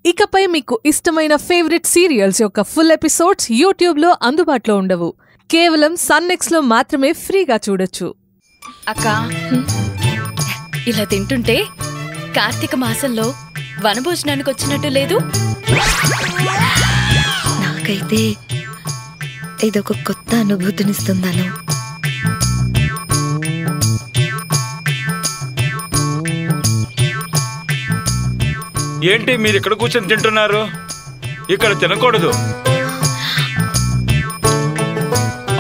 ఇకపై మీకు ఇష్టమైన ఫేవరెట్ సీరియల్స్ యొక్క ఫుల్ ఎపిసోడ్స్ యూట్యూబ్లో అందుబాటులో ఉండవు. కేవలం సన్నెక్స్లో మాత్రమే ఫ్రీగా చూడొచ్చు. అక్క, ఇలా తింటుంటే కార్తీక మాసంలో వనభోజనానికి వచ్చినట్టు లేదు? నాకైతే ఇదొక కొత్త అనుభూతినిస్తుందను. ఏంటి మీరు ఇక్కడ కూర్చొని తింటున్నారు? ఇక్కడ తినకూడదు.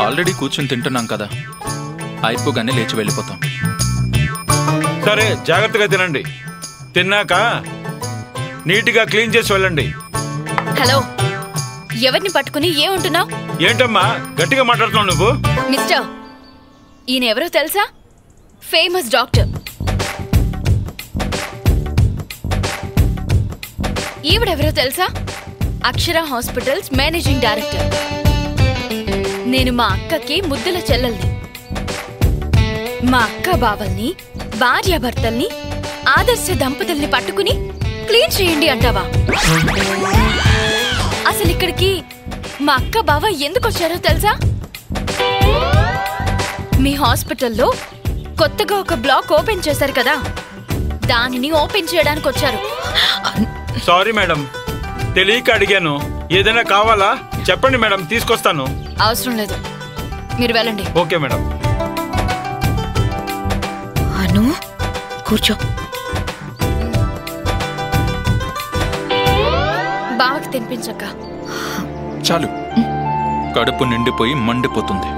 ఆల్రెడీ కూర్చొని తింటున్నాం కదా, అయిపోగానే లేచి వెళ్ళిపోతాం. సరే, జాగ్రత్తగా తినండి. తిన్నాక నీట్గా క్లీన్ చేసి వెళ్ళండి. హలో, ఎవరిని పట్టుకుని ఏమంటున్నావు? ఏంటమ్మా గట్టిగా మాట్లాడుతున్నావు నువ్వు? మిస్టర్, ఈయన ఎవరో తెలుసా? Famous doctor. ఈవిడెవరో తెలుసా? Akshara hospitals managing director. నేను మా అక్కకి ముద్దుల చెల్లెల్ని. మా అక్క బావల్ని, భార్యాభర్తల్ని, ఆదర్శ దంపతుల్ని పట్టుకుని క్లీన్ చేయండి అంటావా? అసలు ఇక్కడికి మా అక్క బావ ఎందుకు వచ్చారో తెలుసా? మీ హాస్పిటల్లో కొత్తగా ఒక బ్లాక్ ఓపెన్ చేశారు కదా, దానిని ఓపెన్ చేయడానికి వచ్చారు. సారీ మేడం, తెలియక అడిగాను. ఏదైనా కావాలా చెప్పండి మేడం, తీసుకొస్తాను. అవసరం లేదు, మీరు వెళ్ళండి. Okay madam. అను, కూర్చో. బావకి తినిపించక్క. చాలు, కడుపు నిండిపోయి మండిపోతుంది.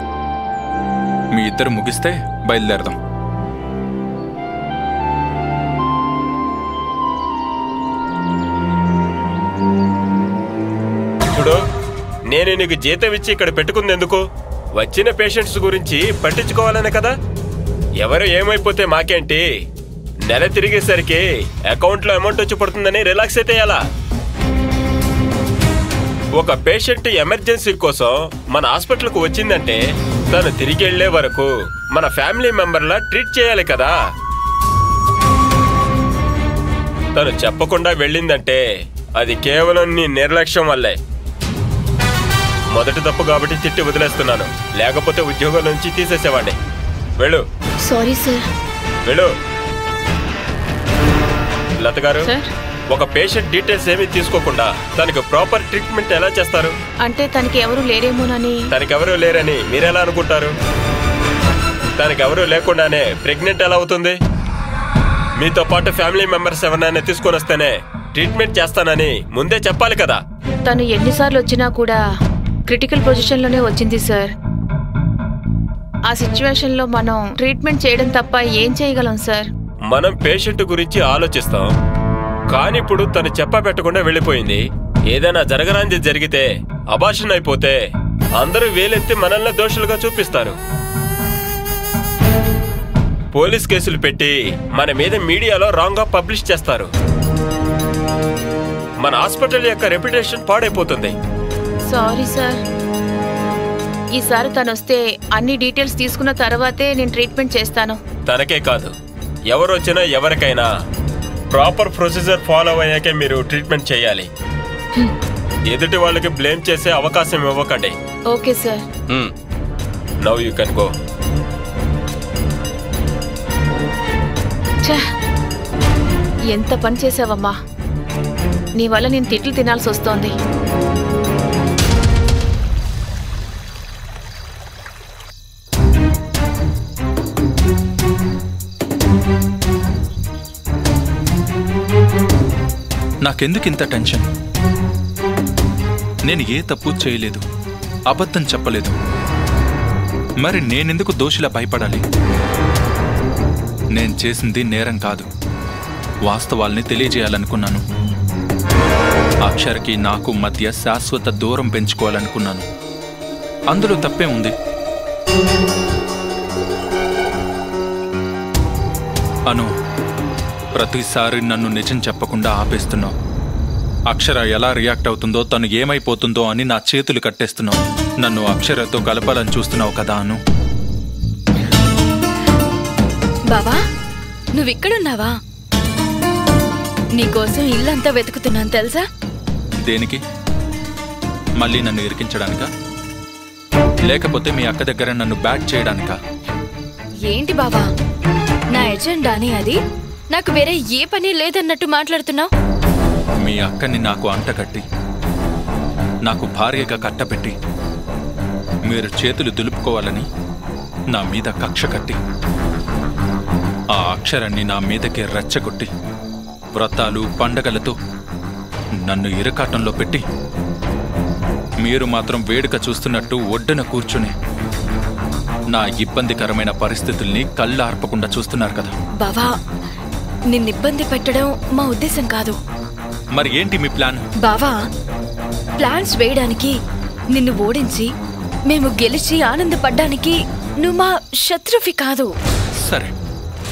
మీ ఇద్దరు ముగిస్తే బయలుదేరదాం. చూడు, నేను నీకు జీతం ఇచ్చి ఇక్కడ పెట్టుకుందెందుకు? వచ్చిన పేషెంట్స్ గురించి పట్టించుకోవాలనే కదా. ఎవరు ఏమైపోతే మాకేంటి, నెల తిరిగేసరికి అకౌంట్లో అమౌంట్ వచ్చి పడుతుందని రిలాక్స్ అయితే ఎలా? ఒక పేషెంట్ ఎమర్జెన్సీ కోసం మన హాస్పిటల్కు వచ్చిందంటే తను తిరిగి వెళ్లే వరకు మన ఫ్యామిలీ మెంబర్లా ట్రీట్ చేయాలి కదా. తను చెప్పకుండా వెళ్ళిందంటే అది కేవలం నీ నిర్లక్ష్యం వల్లే. మొదటి తప్పు కాబట్టి తిట్టి వదిలేస్తున్నాను, లేకపోతే ఉద్యోగం నుంచి తీసేసేవాడిని. వెళ్ళు. Sorry sir. వెళ్ళు. లత గారు, ఒక పేషెంట్ డీటెయిల్స్ ఏమీ తీసుకోకుండా తనకి ప్రాపర్ ట్రీట్మెంట్ ఎలా చేస్తారు? అంటే తనకి ఎవరు లేరేమోనని. తనకెవరూ లేరని మీరెలా అనుకుంటారు? తనకెవరూ లేకుండానే ప్రెగ్నెంట్ ఎలా అవుతుంది? మీతో పాటు ఫ్యామిలీ మెంబర్స్ ఎవరినైనా తీసుకొని వస్తేనే ట్రీట్మెంట్ చేస్తానని ముందే చెప్పాలి కదా. తను ఎన్నిసార్లు వచ్చినా కూడా క్రిటికల్ పొజిషన్లోనే వచ్చింది సార్. ఆ సిచ్యువేషన్లో మనం ట్రీట్మెంట్ చేయడం తప్ప ఏం చేయగలం సార్? మనం పేషెంట్ గురించి ఆలోచిస్తాం, కానీ ఇప్పుడు తను చెప్పబెట్టకుండా వెళ్ళిపోయింది. ఏదైనా జరగరాంది జరిగితే, అబార్షన్ అయిపోతే అందరూ వేలెత్తి మనల్ని దోషులుగా చూపిస్తారు. పోలీస్ కేసులు పెట్టి మన మీద మీడియాలో రాంగ్ గా పబ్లిష్ చేస్తారు. మన హాస్పిటల్ యొక్క రెప్యుటేషన్ పాడైపోతుంది. Sorry sir. ఈసారి తను వస్తే అన్ని డీటెయిల్స్ తీసుకున్న తర్వాతే నేను ట్రీట్మెంట్ చేస్తాను. తనకే కాదు, ఎవరు వచ్చినా ఎవరికైనా ప్రాపర్ ప్రొసీజర్ ఫాలో అయ్యాకే మీరు ట్రీట్మెంట్ చేయాలి. ఎదుటి వాళ్ళకి బ్లేమ్ చేసే అవకాశం ఇవ్వకండి. Okay sir. Now you can go. ఎంత పని చేసావమ్మా, నీ వల్ల నేను తిట్లు తినాల్సి వస్తోంది. నాకెందుకు ఇంత టెన్షన్? నేను ఏ తప్పు చేయలేదు, అబద్ధం చెప్పలేదు. మరి నేనెందుకు దోషిలా భయపడాలి? నేను చేసింది నేరం కాదు, వాస్తవాల్ని తెలియజేయాలనుకున్నాను. అక్షర్కి నాకు మధ్య శాశ్వత దూరం పెంచుకోవాలనుకున్నాను. అందులో తప్పే ఉంది? అను, ప్రతిసారి నన్ను నిజం చెప్పకుండా ఆపేస్తున్నావు. అక్షర ఎలా రియాక్ట్ అవుతుందో, తను ఏమైపోతుందో అని నా చేతులు కట్టేస్తున్నావు. నన్ను అక్షరతో కలపాలని చూస్తున్నావు కదా అను. బావా, నువ్విక్కడున్నావా? నీకోసం ఇల్లంతా వెతుకుతున్నాను తెలుసా? దేనికి? మళ్ళీ నన్ను ఇరికించడానికా, లేకపోతే మీ అక్క దగ్గర నన్ను బ్యాట్ చేయడానికా? ఏంటి బావా, నా ఎజెండాని అది? నాకు వేరే ఏ పని లేదన్నట్టు మాట్లాడుతున్నావు. మీ అక్కని నాకు అంటకట్టి, నాకు భార్యగా కట్టపెట్టి, మీరు చేతులు దులుపుకోవాలని నా మీద కక్ష కట్టి, ఆ అక్షరాన్ని నా మీదకి రెచ్చగొట్టి, వ్రతాలు పండగలతో నన్ను ఇరకాటంలో పెట్టి, మీరు మాత్రం వేడుక చూస్తున్నట్టు ఒడ్డున కూర్చుని నా ఇబ్బందికరమైన పరిస్థితుల్ని కళ్ళార్పకుండా చూస్తున్నారు కదా. బావా, నిన్నిబ్బంది పెట్టడం మా ఉద్దేశం కాదు. మరి ఏంటి మీ ప్లాన్? బావా, ప్లాన్స్ వేయడానికి, నిన్ను ఓడించి మేము గెలిచి ఆనందపడ్డానికి నువ్వు మా శత్రువి కాదు. సరే,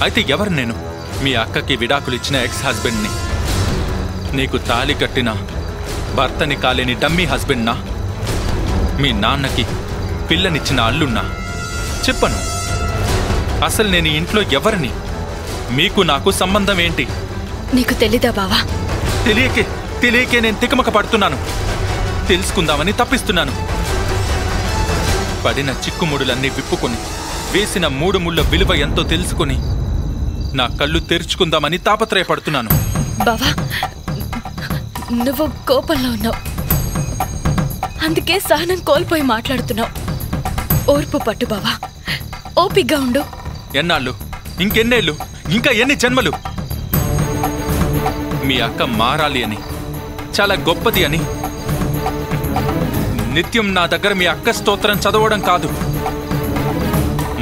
అయితే ఎవరు నేను? మీ అక్కకి విడాకులిచ్చిన ఎక్స్ హస్బెండ్ని, నీకు తాళి కట్టిన భర్తని కాలేని డమ్మీ హస్బెండ్నా? మీ నాన్నకి పిల్లనిచ్చిన అల్లున్నా? చెప్పను. అసలు నేను ఇంట్లో ఎవరిని? మీకు నాకు సంబంధం ఏంటి? నీకు తెలీదా బావా? తెలియకే నేను తికమక పడుతున్నాను. తెలుసుకుందామని తప్పిస్తున్నాను. పడిన చిక్కుముడులన్నీ విప్పుకొని, వేసిన 3 ముళ్ళ విలువ ఎంతో తెలుసుకొని, నా కళ్ళు తెరుచుకుందామని తాపత్రయపడుతున్నాను. బావా, నువ్వు కోపంలో ఉన్నావు, అందుకే సహనం కోల్పోయి మాట్లాడుతున్నావు. ఓర్పు పట్టు బావా, ఓపిగ్గా ఉండు. ఎన్నాళ్ళు? ఇంకెన్నేళ్ళు? ఇంకా ఎన్ని జన్మలు? మీ అక్క మారాలి అని, చాలా గొప్పది అని నిత్యం నా దగ్గర మీ అక్క స్తోత్రం చదవడం కాదు,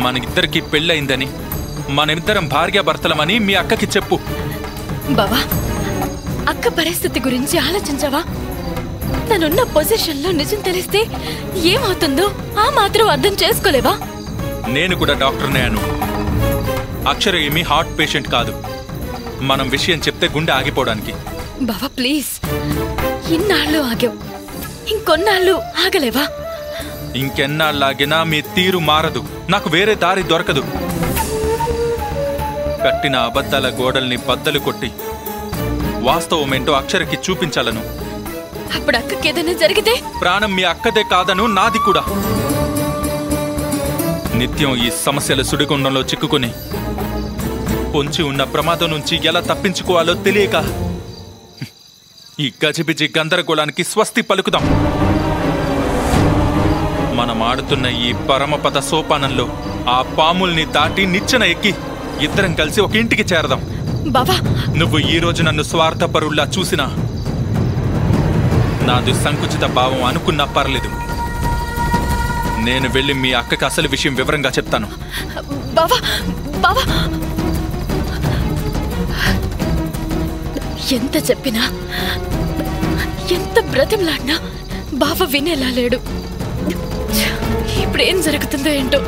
మన ఇద్దరికి పెళ్ళయిందని, మనిద్దరం భార్యాభర్తలమని మీ అక్కకి చెప్పు. బావా, అక్క పరిస్థితి గురించి ఆలోచించవా? తనున్న పొజిషన్లో నిజం తెలిస్తే ఏమవుతుందో ఆ మాత్రం అర్థం చేసుకోలేవా? నేను కూడా డాక్టర్నే అను. అక్షర ఏమీ హార్ట్ పేషెంట్ కాదు. మనం విషయం చెప్తే గుండె ఆగిపోవడానికి. బావా ప్లీజ్, ఇన్నాళ్ళు ఆగావు, ఇంకొన్నాళ్ళు ఆగలేవా? ఇంకెన్నాళ్ళాగినా మీ తీరు మారదు. నాకు వేరే దారి దొరకదు. కట్టిన అబద్ధాల గోడల్ని బద్దలు కొట్టి వాస్తవమేంటో అక్షరకి చూపించాలను. అప్పుడు అక్కకి ఏదైనా జరిగితే? ప్రాణం మీ అక్కదే కాదను, నాది కూడా. నిత్యం ఈ సమస్యల సుడిగుండంలో చిక్కుకుని పొంచి ఉన్న ప్రమాదం నుంచి ఎలా తప్పించుకోవాలో తెలియక ఈ గజిబిజి గందరగోళానికి స్వస్తి పలుకుదాం. మనం ఆడుతున్న ఈ పరమపద సోపానంలో ఆ పాముల్ని దాటి నిచ్చెన ఎక్కి ఇద్దరం కలిసి ఒక ఇంటికి చేరదాం. బావా, నువ్వు ఈ రోజు నన్ను స్వార్థపరుల్లా చూసినా, నాది సంకుచిత భావం అనుకున్నా పర్లేదు. నేను వెళ్ళి మీ అక్కకి అసలు విషయం వివరంగా చెప్తాను. బావా బావా, ఎంత చెప్పినా, ఎంత బ్రతిమలాడినా బావ వినేలా లేడు. ఇప్పుడేం జరుగుతుందో ఏంటో.